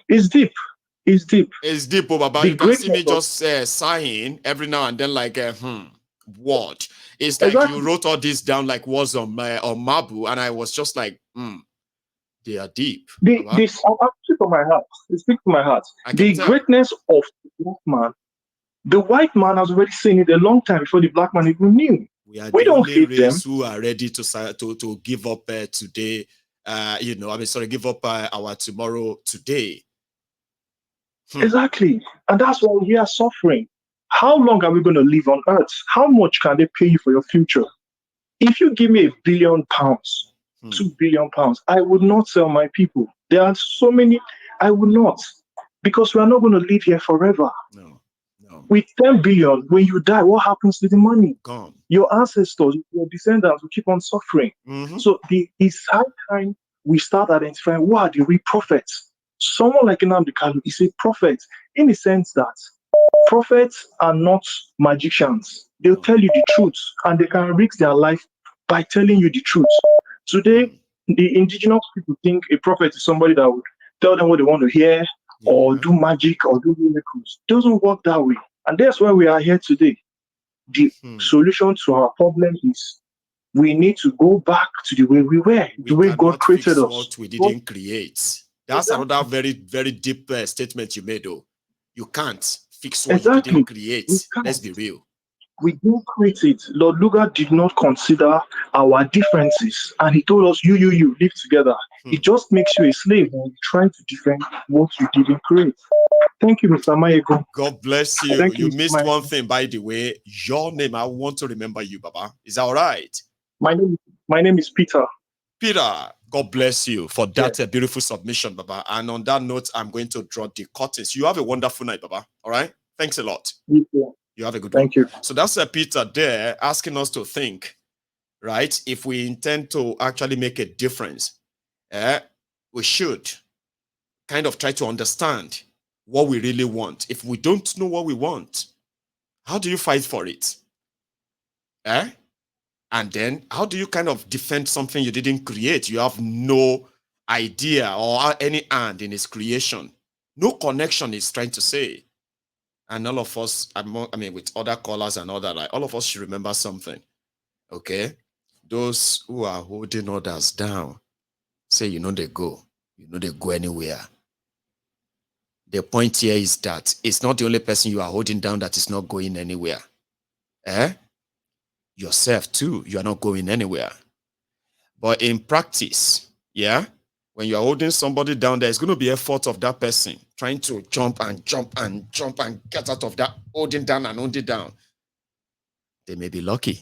it's deep. It's deep. It's deep, Baba. You can see me just sighing every now and then, like, what? It's like you wrote all this down like was on Mabu, and I was just like, they are deep. I speak from my heart. It speaks to my heart. The greatness of the Black man, the white man has already seen it a long time before the Black man even knew. We don't hate them. Who are ready to give up today. Give up our tomorrow today. Exactly. And that's why we are suffering. How long are we going to live on earth? How much can they pay you for your future? If you give me £1 billion, £2 billion, I would not sell my people. There are so many, I would not. Because we are not going to live here forever. No. Gone. With 10 billion, when you die, what happens to the money? Gone. Your ancestors, your descendants will keep on suffering. So it's high time we start identifying who are the real prophets. Someone like Nnamdi Kanu is a prophet in the sense that prophets are not magicians. They'll tell you the truth, and they can risk their life by telling you the truth. Today, the indigenous people think a prophet is somebody that would tell them what they want to hear, or do magic, or do miracles. It doesn't work that way. And that's why we are here today. The solution to our problem is we need to go back to the way we were, the way God created us. What we didn't create. That's another very, very deep statement you made, though. You can't fix what you didn't create. Let's be real. We didn't create it. Lord Lugar did not consider our differences, and he told us, you live together. It just makes you a slave when you're trying to defend what you didn't create. Thank you, Mr. Mayego. God bless you. Thank you Mr. missed Mayego. one thing, by the way. Your name, I want to remember you, Baba. Is that all right? My name is Peter. Peter, God bless you for that beautiful submission, Baba. And on that note, I'm going to draw the curtains. You have a wonderful night, Baba. All right? Thanks a lot. You have a good one. Thank you. So that's Peter there asking us to think, right? If we intend to actually make a difference, we should kind of try to understand what we really want. If we don't know what we want, how do you fight for it? And then how do you kind of defend something you didn't create? You have no idea or any hand in its creation. No connection is trying to say. And all of us, I mean, with other callers and all that, like, all of us should remember something. Okay? Those who are holding others down, say, they go. They go anywhere. The point here is that it's not the only person you are holding down that is not going anywhere. Yourself too, you are not going anywhere. But in practice, when you are holding somebody down, there's going to be effort of that person trying to jump and get out of that holding down and holding down. They may be lucky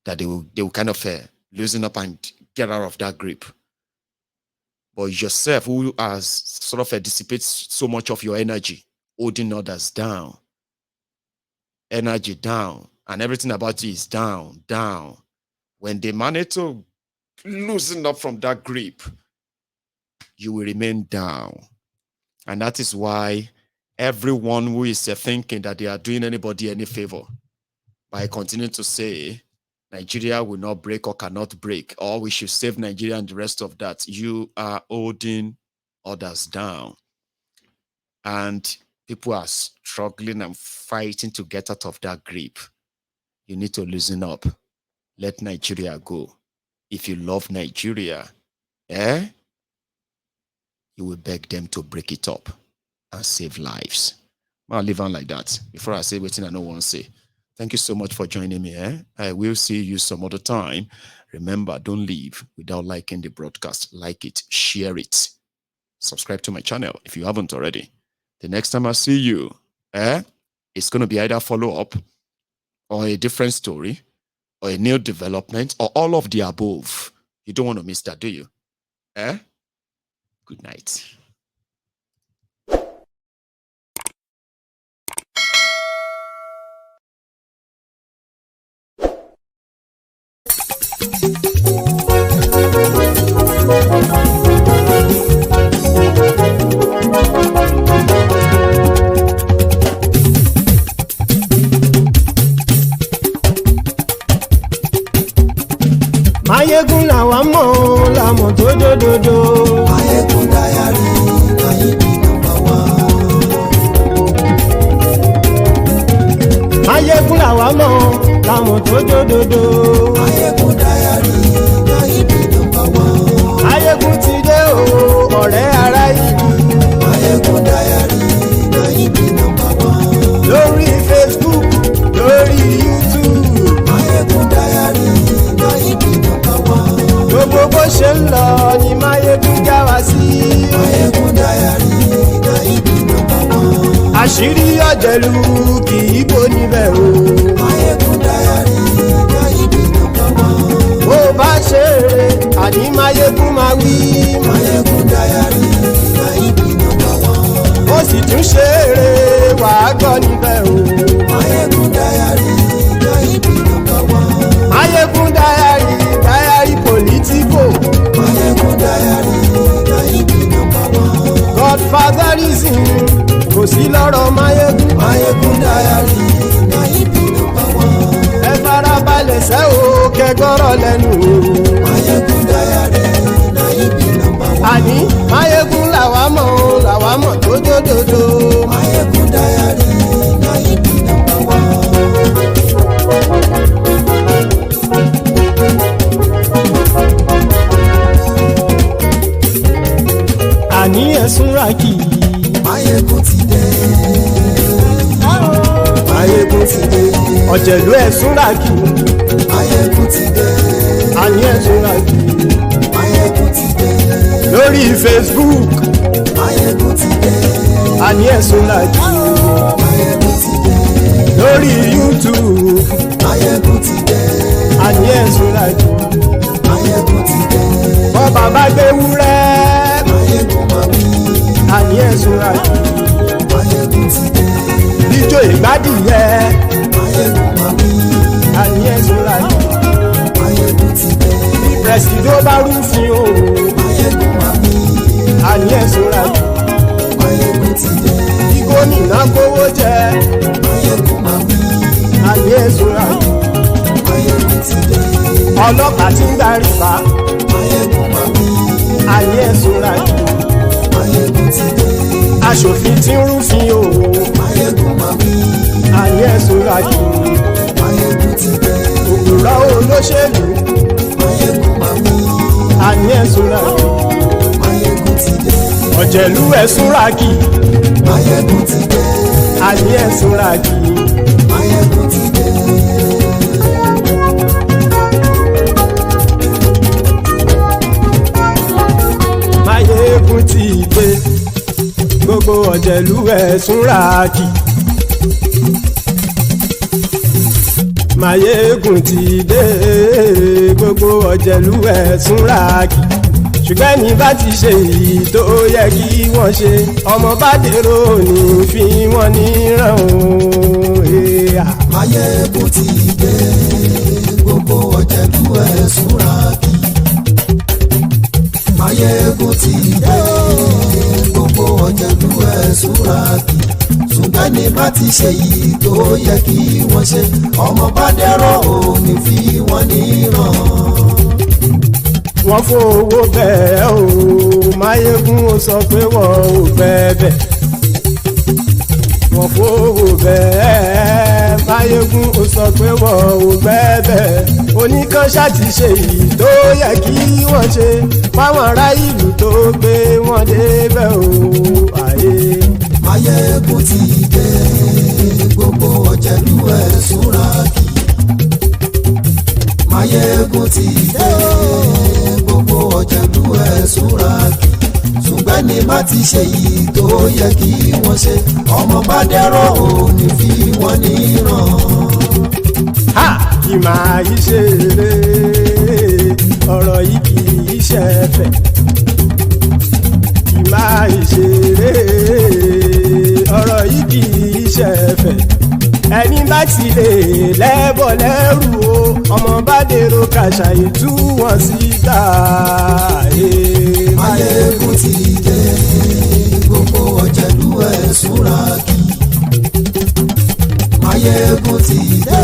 that they will kind of loosen up and get out of that grip. But yourself, who has sort of dissipates so much of your energy, holding others down, energy down, and everything about you is down. When they manage to loosen up from that grip, you will remain down. And that is why everyone who is thinking that they are doing anybody any favor by continuing to say Nigeria will not break or cannot break, or we should save Nigeria and the rest of that, you are holding others down. And people are struggling and fighting to get out of that grip. You need to loosen up. Let Nigeria go. If you love Nigeria, you will beg them to break it up and save lives. I'll leave on like that before I say what I don't want to say. Thank you so much for joining me. I will see you some other time. Remember, don't leave without liking the broadcast. Like it, share it. Subscribe to my channel if you haven't already. The next time I see you, it's going to be either follow-up or a different story or a new development or all of the above. You don't want to miss that, do you? Good night. Mayegun làwa mọ̀ làmọ̀ tó dòdòdò. Mayegun Diary Nayibi #1. Mayegun làwa mọ̀ làmọ̀ tó dòdòdò. Mayegun Diary Nayibi #1. Mayegun ti dé o ọ̀rẹ́ ara ìlú. Mayegun Diary Nayibi #1. Lórí Facebook, lórí YouTube. Mayegun Diary Nayibi #1. Gbogbo bó ṣe ń lọ ni Mayegun já wa sí. Mayegun Diary Nayibi #1. Àṣírí ọ̀jẹ̀lú kì í bò níbẹ̀ o. Mayegun Diary Nayibi #1. Bó bá ṣe eré àní Mayegun máa wí. Mayegun Diary Nayibi #1. Ó sì tún ṣe eré wàá gbọ́ níbẹ̀ o. tribalism kò sí lọ́rọ̀ Máyégún. Máyégún Diary na ibi nọ́mbà wọn. Ẹ farabalẹ̀ sẹ́ o kẹgọ́rọ̀ lẹ́nu o. Máyégún Diary na ibi nọ́mbà wọn. Àní Máyégún làwa mọ̀ tó dòdòdò. Máyégún Diary na ibi nọ́mbà wọn. Àní ẹ̀sùn ràkì. Máyégún ti dé. Máyégún ti dé. Ọ̀jẹ̀lú ẹ̀sùn ràkì. Máyégún ti dé. Àní ẹ̀sùn ràkì. Máyégún ti dé. Lórí Facebook. Máyégún ti dé. Àní ẹ̀sùn ràkì. Máyégún ti dé. Lórí YouTube. Máyégún ti dé. Àní ẹ̀sùn ràkì. Máyégún ti dé. Bọ́ bàbá gbé wúrẹ́. Máyégún máa wí. Àní ẹ̀sùn ràkì. Máyégún ti dé. Jíjó ìgbádìyẹ. Máyégún máa wí. Àní ẹ̀sùn ràkì. Máyégún ti dé. Pẹ̀sìdó bá rúfin o. Máyégún máa wí. Àní ẹ̀sùn ràkì. Máyégún ti dé. Bí gómìnà gbówó jẹ. Máyégún máa wí. Àní ẹ̀sùn ràkì. Máyégún ti dé. Ọlọ́pàá tí ń darí bá. Máyégún máa wí. Àní ẹ̀sùn ràkì. Máyégún ti dé. Aṣòfin tí ń rúfin o. Máyégún máa wí. Àní ẹ̀sùn ràkì. Máyégún ti dé. Òpùrọ́ olóṣèlú. Máyégún máa wí. Àní ẹ̀sùn ràkì. Máyégún ti dé. Ọ̀jẹ̀lú ẹ̀sùn ràkì. Máyégún ti dé. Àní ẹ̀sùn ràkì. Máyégún ti dé. Máyégún ti dé. Gbogbo ọ̀jẹ̀lú ẹ̀sùn ràkì. Máyégún ti dé. Gbogbo ọ̀jẹ̀lú ẹ̀sùn ràkì. Ṣùgbọ́n ní bá ti ṣe èyí tó yẹ kí wọ́n ṣe, ọmọ bá dèrò ní fi wọ́n níran o. Máyégún ti dé. Gbogbo ọ̀jẹ̀lú ẹ̀sùn ràkì. Máyégún ti dé. Gbogbo ọ̀jẹ̀lú ẹ̀sùn ràkì. Ṣùgbọ́n ní bá ti ṣe èyí tó yẹ kí wọ́n ṣe, ọmọ bá dèrò ní fi wọ́n níran. Wọ́n fowó bẹ́ẹ̀ o, Máyégún ó sọ pé wọ́n ò bẹ́ẹ̀. Wọ́n fowó bẹ́ẹ̀, Máyégún ó sọ pé wọ́n ò bẹ́ẹ̀. Oníkanṣá ti ṣe èyí tó yẹ kí wọ́n ṣe, fáwọn ará ìlú tó gbé wọn débẹ̀ o. Máyégún ti dé. Gbogbo ọ̀jẹ̀lú ẹ̀sùn ràkì. Máyégún ti dé. Gbogbo ọ̀jẹ̀lú ẹ̀sùn ràkì. Ṣùgbọ́n ní má ti ṣe yìí tó yẹ kí wọ́n ṣe, ọmọ bá dẹ́rọ̀ ò ní fi wọ́n níran. Kì máa yí ṣe eré, ọ̀rọ̀ yìí kì í ṣe ẹ̀fẹ̀. Kì máa yí ṣe eré, ọ̀rọ̀ yìí kì í ṣe ẹ̀fẹ̀. Ẹni bá ti lè lẹ́bọ̀ lẹ́rù o, ọmọ bá dèrò kàṣàyè tú wọn síta. Máyégún ti dé. Gbogbo ọ̀jẹ̀lú ẹ̀sùn ràkì. Máyégún ti dé.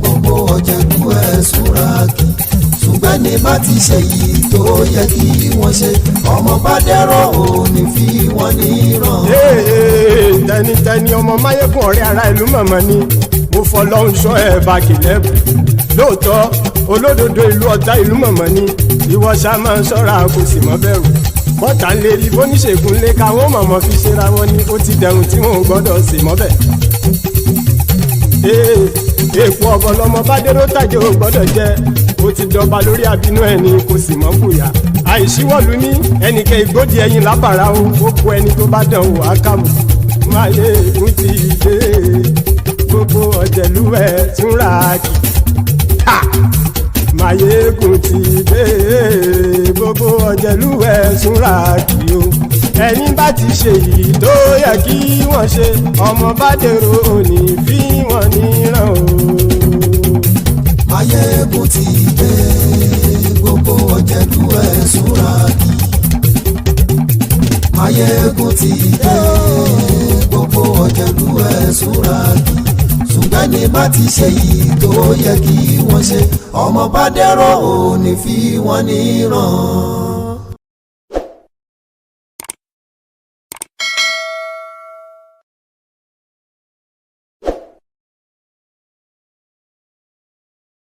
Gbogbo ọ̀jẹ̀lú ẹ̀sùn ràkì. Ṣùgbọ́n ní bá ti ṣe yìí tó yẹ kí wọ́n ṣe, ọmọ bá dẹ́rọ̀ ò ní fi wọ́n níran. Tẹnitẹni ọmọ Máyégún ọ̀rẹ́ ara ìlú mọ̀mọ́ ni mo fọlọ́hún ṣọ́ ẹ̀ bá kìlẹ́bù. Lóòótọ́ olódodo ìlú ọ̀tá ìlú mọ̀mọ́ ni ìwọ ṣá máa ń ṣọ́ra kò sì mọ́ bẹ̀rù. Bọ́tà ń lè rí bóníṣègùn lé káwọn mọ̀mọ́ fi ṣera wọn ni ó ti dẹrùn tí wọn ò gbọ́dọ̀ sè mọ́bẹ̀. Èèpo ọ̀bọ lọmọ bá dérò tàjẹ́ ò gbọ́dọ̀ jẹ́, ó ti dọba lórí àbínú ẹni kò sì mọ́ fòyà. Àìsíwọ́lu ní ẹnìkẹ́ ìgbódì ẹyin lábàrá o, ó kó ẹni tó bá dán o àkàmù. Máyégún ti dé. Gbogbo ọ̀jẹ̀lú ẹ̀sùn ràkì. Máyégún ti dé. Gbogbo ọ̀jẹ̀lú ẹ̀sùn ràkì o. Ẹni bá ti ṣe yìí tó yẹ kí wọ́n ṣe, ọmọ bá dèrò òní fi wọ́n níran o. Máyégún ti dé. Gbogbo ọ̀jẹ̀lú ẹ̀sùn ràkì. Máyégún ti dé gbogbo ọ̀jẹ̀lú ẹ̀ súra kí ṣùgbọ́n ní bá ti ṣe yìí tó yẹ kí wọ́n ṣe ọmọ bá dẹ́rọ̀ ò ní fi wọ́n níran.